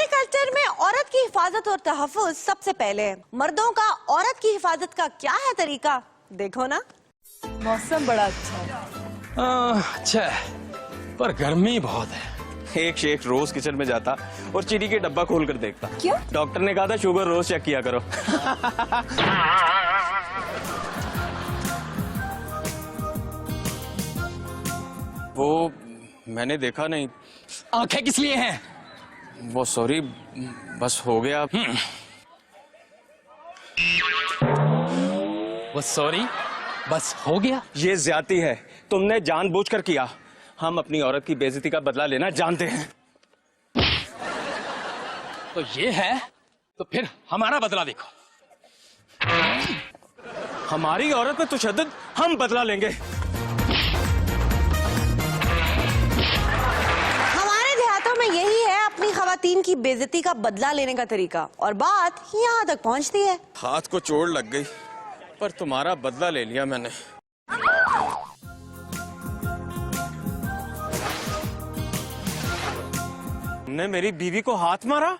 Culture में औरत की हिफाजत और तहफ़्फ़ुज़ सबसे पहले है। मर्दों का औरत की हिफाजत का क्या है तरीका, देखो ना। मौसम बड़ा अच्छा है। अच्छा है, पर गर्मी बहुत है। एक शेख रोज किचन में जाता और चीनी के डब्बा खोल कर देखता। क्यों? डॉक्टर ने कहा था शुगर रोज चेक किया करो। वो मैंने देखा नहीं। आंखें किस लिए हैं? वो सॉरी, बस हो गया। वो सॉरी बस हो गया। ये ज्यादती है, तुमने जानबूझकर किया। हम अपनी औरत की बेइज्जती का बदला लेना जानते हैं। तो ये है, तो फिर हमारा बदला देखो। हमारी औरत पे तशद्दुद हम बदला लेंगे। हमारे देहातों में यही है अपनी खवातीन की बेइज्जती का बदला लेने का तरीका, और बात यहाँ तक पहुँचती है। हाथ को चोट लग गई, पर तुम्हारा बदला ले लिया मैंने। तुमने मेरी बीवी को हाथ मारा?